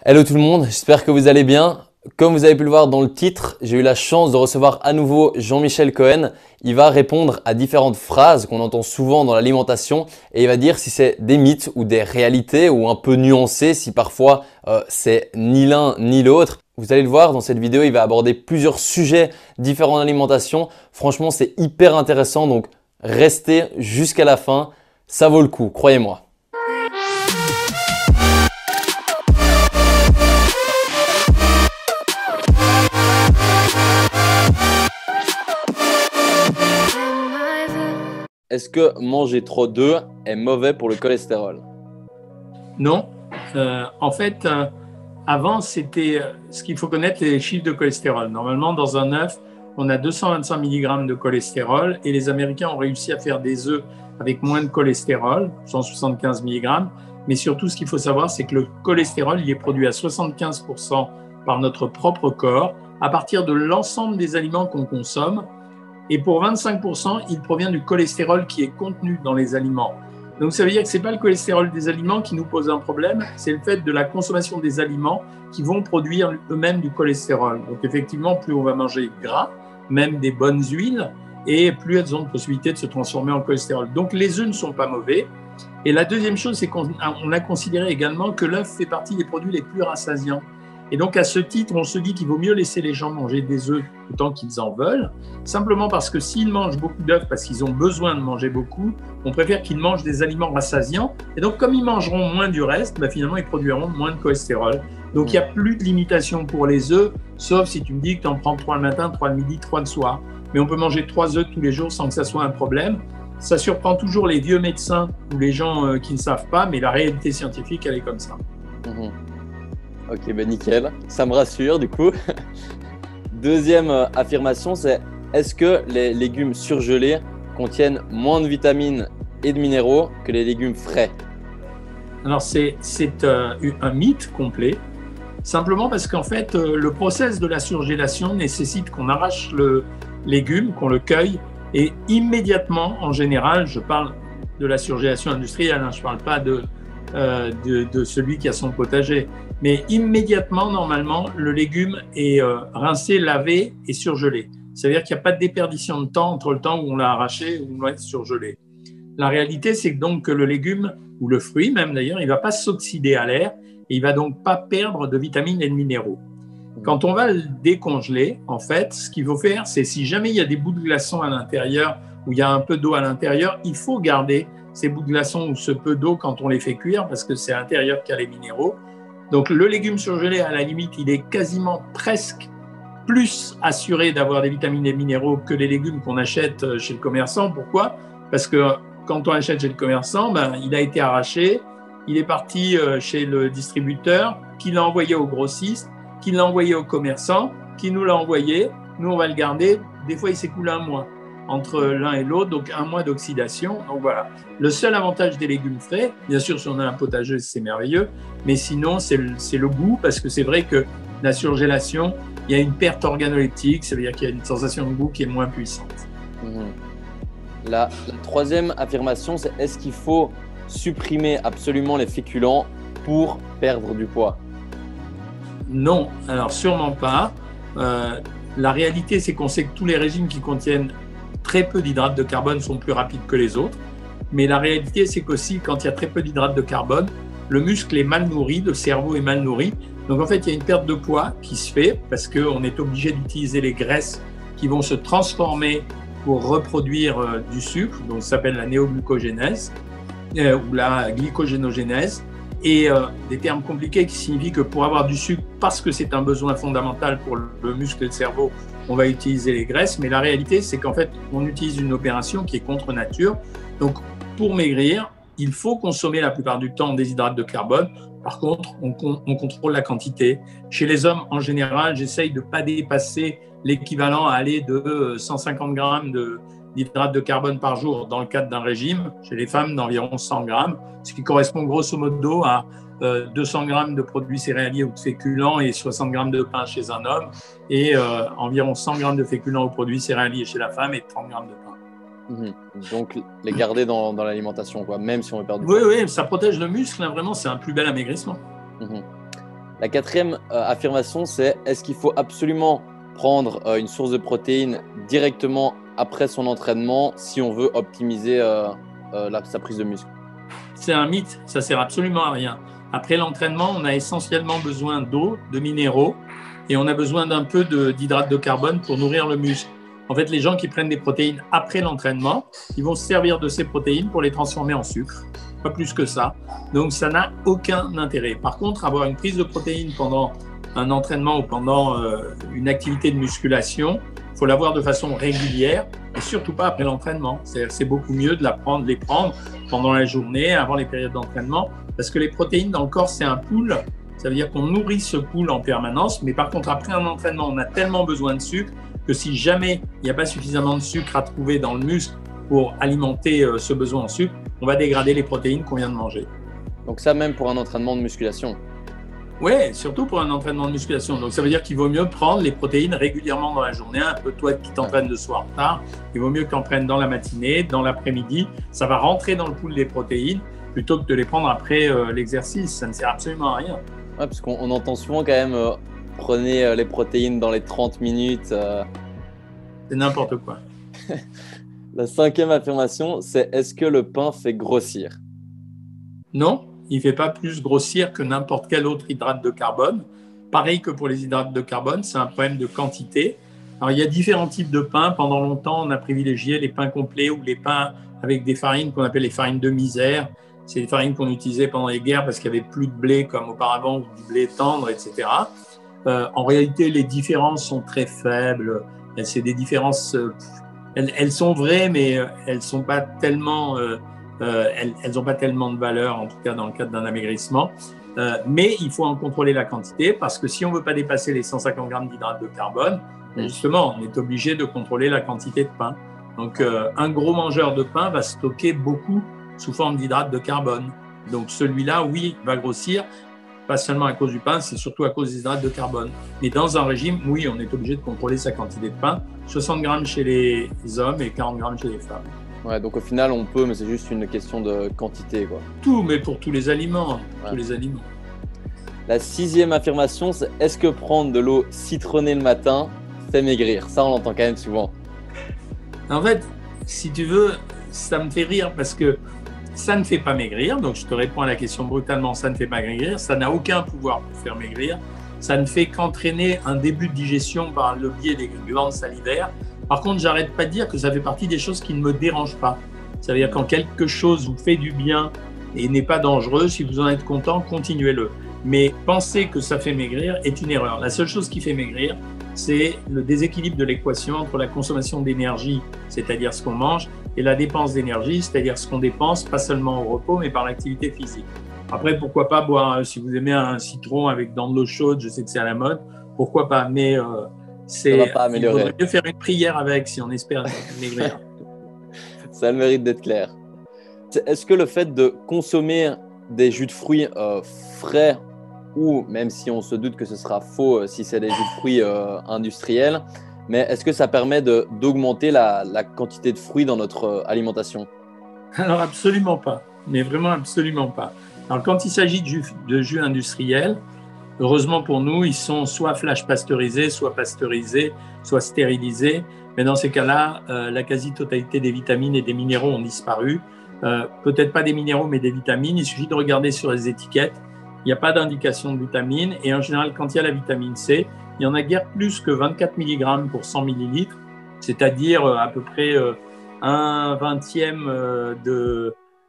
Hello tout le monde, j'espère que vous allez bien. Comme vous avez pu le voir dans le titre, j'ai eu la chance de recevoir à nouveau Jean-Michel Cohen. Il va répondre à différentes phrases qu'on entend souvent dans l'alimentation et il va dire si c'est des mythes ou des réalités ou un peu nuancé, si parfois c'est ni l'un ni l'autre. Vous allez le voir dans cette vidéo, il va aborder plusieurs sujets différents d'alimentation. Franchement, c'est hyper intéressant, donc restez jusqu'à la fin, ça vaut le coup, croyez-moi. Est-ce que manger trop d'œufs est mauvais pour le cholestérol? Non. En fait, avant, c'était ce qu'il faut connaître, les chiffres de cholestérol. Normalement, dans un œuf, on a 225 mg de cholestérol et les Américains ont réussi à faire des œufs avec moins de cholestérol, 175 mg. Mais surtout, ce qu'il faut savoir, c'est que le cholestérol, il est produit à 75% par notre propre corps à partir de l'ensemble des aliments qu'on consomme. Et pour 25%, il provient du cholestérol qui est contenu dans les aliments. Donc ça veut dire que ce n'est pas le cholestérol des aliments qui nous pose un problème, c'est le fait de la consommation des aliments qui vont produire eux-mêmes du cholestérol. Donc effectivement, plus on va manger gras, même des bonnes huiles, et plus elles ont de possibilité de se transformer en cholestérol. Donc les œufs ne sont pas mauvais. Et la deuxième chose, c'est qu'on a considéré également que l'œuf fait partie des produits les plus rassasiants. Et donc, à ce titre, on se dit qu'il vaut mieux laisser les gens manger des œufs autant qu'ils en veulent, simplement parce que s'ils mangent beaucoup d'œufs, parce qu'ils ont besoin de manger beaucoup, on préfère qu'ils mangent des aliments rassasiants. Et donc, comme ils mangeront moins du reste, finalement, ils produiront moins de cholestérol. Donc, il n'y a plus de limitation pour les œufs, sauf si tu me dis que tu en prends 3 le matin, 3 le midi, 3 le soir. Mais on peut manger 3 œufs tous les jours sans que ça soit un problème. Ça surprend toujours les vieux médecins ou les gens qui ne savent pas, mais la réalité scientifique, elle est comme ça. Ok, ben nickel, ça me rassure du coup. Deuxième affirmation, c'est est-ce que les légumes surgelés contiennent moins de vitamines et de minéraux que les légumes frais? Alors c'est un mythe complet, simplement parce qu'en fait le process de la surgélation nécessite qu'on arrache le légume, qu'on le cueille et immédiatement, en général, je parle de la surgélation industrielle, je ne parle pas de celui qui a son potager. Mais immédiatement, normalement, le légume est rincé, lavé et surgelé. Ça veut dire qu'il n'y a pas de déperdition de temps entre le temps où on l'a arraché et où on l'a surgelé. La réalité, c'est donc que le légume, ou le fruit même d'ailleurs, il ne va pas s'oxyder à l'air et il ne va donc pas perdre de vitamines et de minéraux. Quand on va le décongeler, en fait, ce qu'il faut faire, c'est si jamais il y a des bouts de glaçons à l'intérieur ou il y a un peu d'eau à l'intérieur, il faut garder ces bouts de glaçons ou ce peu d'eau quand on les fait cuire parce que c'est à l'intérieur qu'il y a les minéraux. Donc le légume surgelé, à la limite, il est quasiment presque plus assuré d'avoir des vitamines et des minéraux que les légumes qu'on achète chez le commerçant. Pourquoi? Parce que quand on achète chez le commerçant, il a été arraché, il est parti chez le distributeur, qui l'a envoyé au grossiste, qui l'a envoyé au commerçant, qui nous l'a envoyé. Nous, on va le garder. Des fois, il s'écoule un mois entre l'un et l'autre, donc un mois d'oxydation. Donc voilà. Le seul avantage des légumes frais, bien sûr, si on a un potager, c'est merveilleux, mais sinon, c'est le goût, parce que c'est vrai que la surgélation, il y a une perte organoleptique, ça veut dire qu'il y a une sensation de goût qui est moins puissante. La troisième affirmation, c'est est-ce qu'il faut supprimer absolument les féculents pour perdre du poids? Non, alors sûrement pas. La réalité, c'est qu'on sait que tous les régimes qui contiennent très peu d'hydrates de carbone sont plus rapides que les autres. Mais la réalité, c'est qu'aussi, quand il y a très peu d'hydrates de carbone, le muscle est mal nourri, le cerveau est mal nourri. Donc en fait, il y a une perte de poids qui se fait parce qu'on est obligé d'utiliser les graisses qui vont se transformer pour reproduire du sucre. Donc ça s'appelle la néoglucogénèse ou la glycogénogénèse. Et des termes compliqués qui signifient que pour avoir du sucre, parce que c'est un besoin fondamental pour le muscle et le cerveau, on va utiliser les graisses. Mais la réalité, c'est qu'en fait, on utilise une opération qui est contre nature. Donc, pour maigrir, il faut consommer la plupart du temps des hydrates de carbone. Par contre, on contrôle la quantité. Chez les hommes, en général, j'essaye de ne pas dépasser l'équivalent à aller de 150 grammes d'hydrates de carbone par jour dans le cadre d'un régime. Chez les femmes, d'environ 100 grammes, ce qui correspond grosso modo à 200 grammes de produits céréaliers ou de féculents et 60 grammes de pain chez un homme et environ 100 grammes de féculents ou produits céréaliers chez la femme et 30 grammes de pain. Donc les garder dans l'alimentation, quoi, même si on veut perdre du poids. poids. Oui, ça protège le muscle, vraiment, c'est un plus bel amaigrissement. La quatrième affirmation, c'est est-ce qu'il faut absolument prendre une source de protéines directement après son entraînement si on veut optimiser sa prise de muscle? C'est un mythe, ça sert absolument à rien. Après l'entraînement, on a essentiellement besoin d'eau, de minéraux, et on a besoin d'un peu d'hydrate de carbone pour nourrir le muscle. En fait, les gens qui prennent des protéines après l'entraînement, ils vont se servir de ces protéines pour les transformer en sucre, pas plus que ça. Donc, ça n'a aucun intérêt. Par contre, avoir une prise de protéines pendant un entraînement ou pendant une activité de musculation, il faut l'avoir de façon régulière et surtout pas après l'entraînement. C'est beaucoup mieux de les prendre pendant la journée, avant les périodes d'entraînement, parce que les protéines dans le corps, c'est un pool. Ça veut dire qu'on nourrit ce pool en permanence, mais par contre, après un entraînement, on a tellement besoin de sucre que si jamais il n'y a pas suffisamment de sucre à trouver dans le muscle pour alimenter ce besoin en sucre, on va dégrader les protéines qu'on vient de manger. Donc ça, même pour un entraînement de musculation? Oui, surtout pour un entraînement de musculation. Donc ça veut dire qu'il vaut mieux prendre les protéines régulièrement dans la journée. Un peu toi qui t'entraînes le soir tard, il vaut mieux que tu en prennes dans la matinée, dans l'après-midi. Ça va rentrer dans le pool des protéines plutôt que de les prendre après l'exercice. Ça ne sert absolument à rien. Ouais, parce qu'on entend souvent quand même prenez les protéines dans les 30 minutes. C'est n'importe quoi. La cinquième affirmation, c'est est-ce que le pain fait grossir? Non, il ne fait pas plus grossir que n'importe quel autre hydrate de carbone. Pareil que pour les hydrates de carbone, c'est un problème de quantité. Alors, il y a différents types de pains. Pendant longtemps, on a privilégié les pains complets ou les pains avec des farines qu'on appelle les farines de misère. C'est des farines qu'on utilisait pendant les guerres parce qu'il n'y avait plus de blé comme auparavant, ou du blé tendre, etc. En réalité, les différences sont très faibles. C'est des différences, elles sont vraies, mais elles n'ont pas tellement de valeur, en tout cas dans le cadre d'un amaigrissement. Mais il faut en contrôler la quantité parce que si on ne veut pas dépasser les 150 grammes d'hydrate de carbone, justement, on est obligé de contrôler la quantité de pain. Donc, un gros mangeur de pain va stocker beaucoup sous forme d'hydrate de carbone. Donc, celui-là, oui, va grossir, pas seulement à cause du pain, c'est surtout à cause des hydrates de carbone. Mais dans un régime, oui, on est obligé de contrôler sa quantité de pain, 60 grammes chez les hommes et 40 grammes chez les femmes. Ouais, donc au final, on peut, mais c'est juste une question de quantité, quoi. Tout, mais pour tous les aliments. Ouais. Tous les aliments. La sixième affirmation, c'est est-ce que prendre de l'eau citronnée le matin fait maigrir? Ça, on l'entend quand même souvent. En fait, si tu veux, ça me fait rire parce que ça ne fait pas maigrir. Donc, je te réponds à la question brutalement, ça ne fait pas maigrir. Ça n'a aucun pouvoir pour faire maigrir. Ça ne fait qu'entraîner un début de digestion par le biais des glandes salivaires. Par contre, j'arrête pas de dire que ça fait partie des choses qui ne me dérangent pas. Ça veut dire quand quelque chose vous fait du bien et n'est pas dangereux, si vous en êtes content, continuez-le. Mais penser que ça fait maigrir est une erreur. La seule chose qui fait maigrir, c'est le déséquilibre de l'équation entre la consommation d'énergie, c'est-à-dire ce qu'on mange, et la dépense d'énergie, c'est-à-dire ce qu'on dépense, pas seulement au repos, mais par l'activité physique. Après, pourquoi pas boire, si vous aimez un citron avec dans de l'eau chaude, je sais que c'est à la mode, pourquoi pas, mais ça va pas il améliorer. faudrait mieux faire une prière avec si on espère maigrir. Ça a le mérite d'être clair. Est-ce que le fait de consommer des jus de fruits frais, ou même si on se doute que ce sera faux si c'est des jus de fruits industriels, mais est-ce que ça permet d'augmenter la quantité de fruits dans notre alimentation? Alors absolument pas, mais vraiment absolument pas. Alors quand il s'agit de jus industriels, heureusement pour nous, ils sont soit flash pasteurisés, soit stérilisés. Mais dans ces cas-là, la quasi-totalité des vitamines et des minéraux ont disparu. Peut-être pas des minéraux, mais des vitamines. Il suffit de regarder sur les étiquettes. Il n'y a pas d'indication de vitamines. Et en général, quand il y a la vitamine C, il y en a guère plus que 24 mg pour 100 ml, c'est-à-dire à peu près un vingtième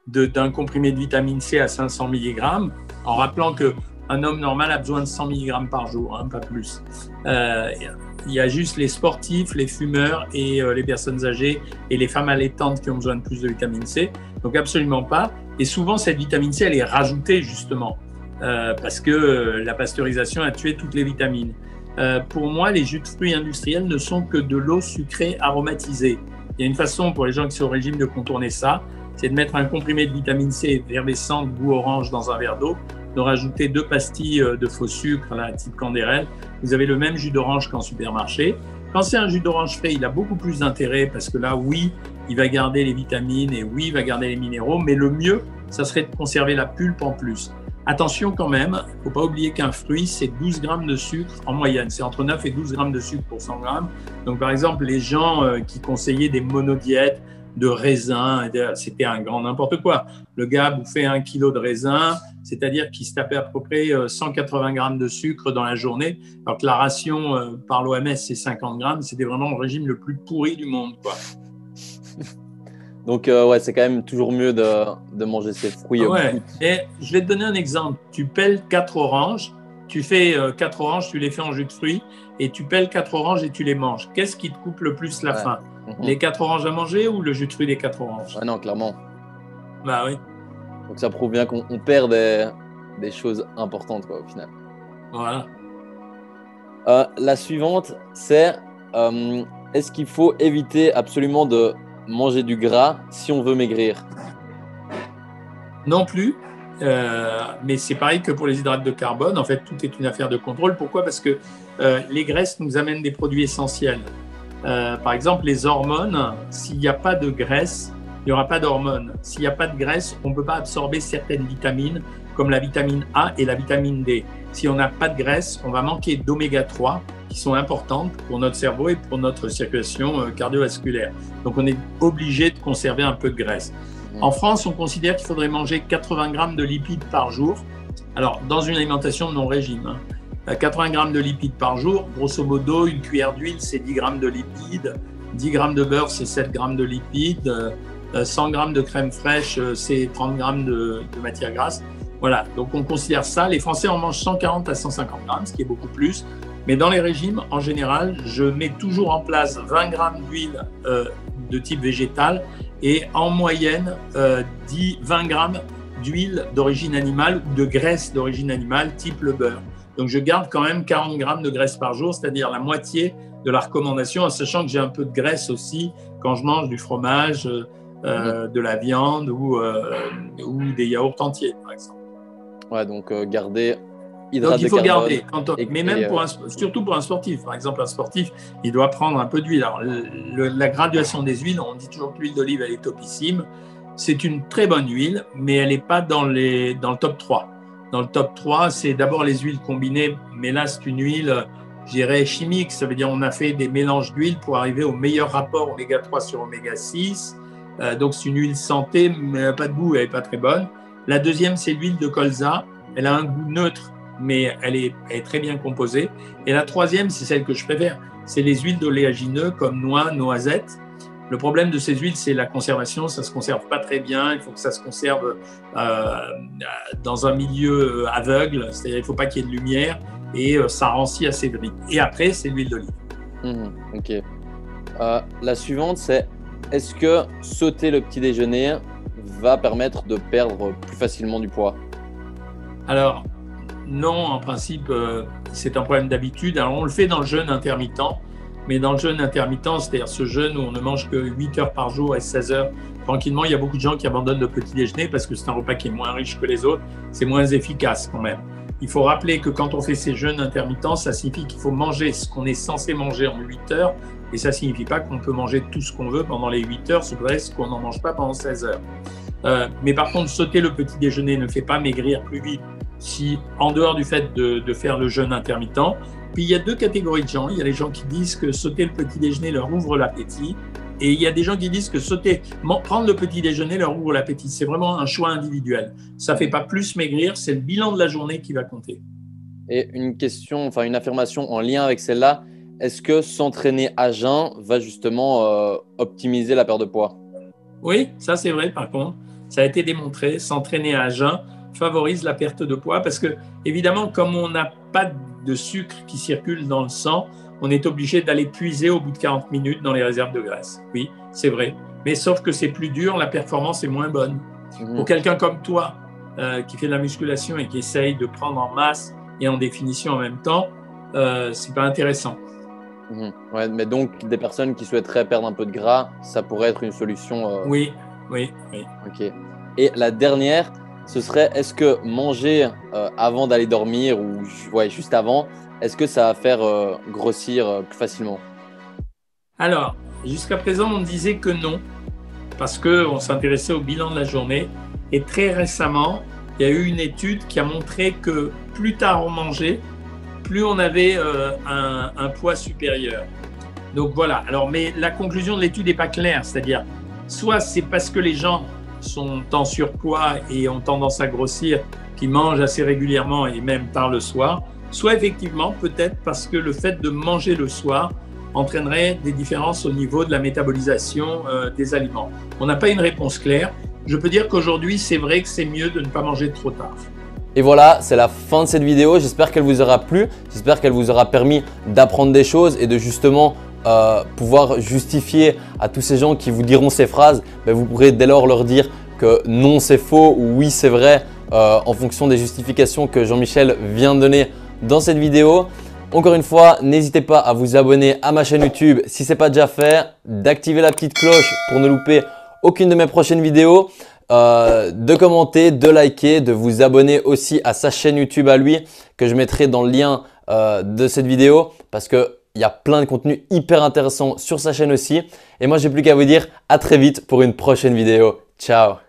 d'un comprimé de vitamine C à 500 mg, en rappelant qu'un homme normal a besoin de 100 mg par jour, pas plus. Il y a juste les sportifs, les fumeurs et les personnes âgées et les femmes allaitantes qui ont besoin de plus de vitamine C. Donc absolument pas. Et souvent, cette vitamine C, elle est rajoutée justement parce que la pasteurisation a tué toutes les vitamines. Pour moi, les jus de fruits industriels ne sont que de l'eau sucrée aromatisée. Il y a une façon pour les gens qui sont au régime de contourner ça, c'est de mettre un comprimé de vitamine C effervescent goût orange dans un verre d'eau, de rajouter 2 pastilles de faux sucre, là, type Candérel. Vous avez le même jus d'orange qu'en supermarché. Quand c'est un jus d'orange frais, il a beaucoup plus d'intérêt parce que là, oui, il va garder les vitamines et oui, il va garder les minéraux, mais le mieux, ça serait de conserver la pulpe en plus. Attention quand même, il ne faut pas oublier qu'un fruit, c'est 12 grammes de sucre en moyenne. C'est entre 9 et 12 grammes de sucre pour 100 grammes. Donc, par exemple, les gens qui conseillaient des monodiètes de raisins, c'était un grand n'importe quoi. Le gars bouffait 1 kilo de raisin, c'est-à-dire qu'il se tapait à peu près 180 grammes de sucre dans la journée, alors que la ration par l'OMS, c'est 50 grammes. C'était vraiment le régime le plus pourri du monde, quoi. Donc, ouais, c'est quand même toujours mieux de manger ces fruits. Ouais. Et je vais te donner un exemple. Tu pèles 4 oranges, tu fais 4 oranges, tu les fais en jus de fruits, et tu pèles 4 oranges et tu les manges. Qu'est-ce qui te coupe le plus la faim? Les 4 oranges à manger ou le jus de fruits des 4 oranges? Ouais, non, clairement. Bah oui. Donc, ça prouve bien qu'on perd des choses importantes, quoi, au final. Voilà. La suivante, c'est est-ce qu'il faut éviter absolument de manger du gras si on veut maigrir? Non plus, mais c'est pareil que pour les hydrates de carbone. En fait, tout est une affaire de contrôle. Pourquoi? Parce que les graisses nous amènent des produits essentiels. Par exemple, les hormones, s'il n'y a pas de graisse, il n'y aura pas d'hormones. S'il n'y a pas de graisse, on ne peut pas absorber certaines vitamines, comme la vitamine A et la vitamine D. Si on n'a pas de graisse, on va manquer d'oméga 3, qui sont importantes pour notre cerveau et pour notre circulation cardiovasculaire. Donc, on est obligé de conserver un peu de graisse. En France, on considère qu'il faudrait manger 80 grammes de lipides par jour. Alors, dans une alimentation non-régime, 80 grammes de lipides par jour, grosso modo, une cuillère d'huile, c'est 10 grammes de lipides. 10 grammes de beurre, c'est 7 grammes de lipides. 100 grammes de crème fraîche, c'est 30 grammes de matière grasse. Voilà, donc on considère ça. Les Français en mangent 140 à 150 grammes, ce qui est beaucoup plus. Mais dans les régimes, en général, je mets toujours en place 20 grammes d'huile de type végétal et en moyenne 20 grammes d'huile d'origine animale ou de graisse d'origine animale type le beurre. Donc je garde quand même 40 grammes de graisse par jour, c'est-à-dire la moitié de la recommandation, en sachant que j'ai un peu de graisse aussi quand je mange du fromage, de la viande ou des yaourts entiers, par exemple. Ouais, donc garder donc il faut garder, mais même surtout pour un sportif. Par exemple, un sportif, il doit prendre un peu d'huile. Alors, la graduation des huiles, on dit toujours que l'huile d'olive, elle est topissime. C'est une très bonne huile, mais elle n'est pas dans le top 3. Dans le top 3, c'est d'abord les huiles combinées, mais là, c'est une huile, je dirais, chimique. Ça veut dire qu'on a fait des mélanges d'huile pour arriver au meilleur rapport oméga 3 sur oméga 6. Donc, c'est une huile santé, mais elle n'a pas de goût, elle n'est pas très bonne. La deuxième, c'est l'huile de colza. Elle a un goût neutre, mais elle est très bien composée. Et la troisième, c'est celle que je préfère, c'est les huiles d'oléagineux comme noix, noisettes. Le problème de ces huiles, c'est la conservation. Ça ne se conserve pas très bien. Il faut que ça se conserve dans un milieu aveugle, c'est-à-dire il ne faut pas qu'il y ait de lumière et ça rancit assez vite. Et après, c'est l'huile d'olive. Ok. La suivante, c'est est-ce que sauter le petit déjeuner va permettre de perdre plus facilement du poids? Alors, non, en principe, c'est un problème d'habitude. Alors, on le fait dans le jeûne intermittent, mais dans le jeûne intermittent, c'est-à-dire ce jeûne où on ne mange que 8 heures par jour et 16 heures tranquillement, il y a beaucoup de gens qui abandonnent le petit déjeuner parce que c'est un repas qui est moins riche que les autres, c'est moins efficace quand même. Il faut rappeler que quand on fait ces jeûnes intermittents, ça signifie qu'il faut manger ce qu'on est censé manger en 8 heures et ça ne signifie pas qu'on peut manger tout ce qu'on veut pendant les 8 heures, ce qu'on n'en mange pas pendant 16 heures. Mais par contre, sauter le petit déjeuner ne fait pas maigrir plus vite si, en dehors du fait de faire le jeûne intermittent. Puis il y a deux catégories de gens. Il y a les gens qui disent que sauter le petit déjeuner leur ouvre l'appétit. Et il y a des gens qui disent que prendre le petit déjeuner leur ouvre l'appétit. C'est vraiment un choix individuel. Ça ne fait pas plus maigrir, c'est le bilan de la journée qui va compter. Et une question, enfin une affirmation en lien avec celle-là, est-ce que s'entraîner à jeun va justement optimiser la perte de poids? Oui, ça c'est vrai par contre. Ça a été démontré, s'entraîner à jeun favorise la perte de poids parce que, évidemment, comme on n'a pas de sucre qui circule dans le sang, on est obligé d'aller puiser au bout de 40 minutes dans les réserves de graisse. Oui, c'est vrai. Mais sauf que c'est plus dur, la performance est moins bonne. Pour quelqu'un comme toi, qui fait de la musculation et qui essaye de prendre en masse et en définition en même temps, c'est pas intéressant. Ouais, mais donc, des personnes qui souhaiteraient perdre un peu de gras, ça pourrait être une solution. Oui. Ok. Et la dernière, ce serait, est-ce que manger avant d'aller dormir ou juste avant, est-ce que ça va faire grossir plus facilement? Alors, jusqu'à présent, on disait que non, parce qu'on s'intéressait au bilan de la journée. Et très récemment, il y a eu une étude qui a montré que plus tard on mangeait, plus on avait un poids supérieur. Donc voilà, alors, mais la conclusion de l'étude n'est pas claire, c'est-à-dire soit c'est parce que les gens sont en surpoids et ont tendance à grossir, qui mangent assez régulièrement et même tard le soir, soit effectivement peut-être parce que le fait de manger le soir entraînerait des différences au niveau de la métabolisation des aliments. On n'a pas une réponse claire. Je peux dire qu'aujourd'hui, c'est vrai que c'est mieux de ne pas manger trop tard. Et voilà, c'est la fin de cette vidéo. J'espère qu'elle vous aura plu. J'espère qu'elle vous aura permis d'apprendre des choses et de justement pouvoir justifier à tous ces gens qui vous diront ces phrases. Vous pourrez dès lors leur dire que non, c'est faux ou oui, c'est vrai en fonction des justifications que Jean-Michel vient de donner dans cette vidéo. Encore une fois, n'hésitez pas à vous abonner à ma chaîne YouTube si ce n'est pas déjà fait, d'activer la petite cloche pour ne louper aucune de mes prochaines vidéos, de commenter, de liker, de vous abonner aussi à sa chaîne YouTube à lui que je mettrai dans le lien de cette vidéo parce qu'il y a plein de contenus hyper intéressants sur sa chaîne aussi. Et moi, j'ai plus qu'à vous dire à très vite pour une prochaine vidéo. Ciao!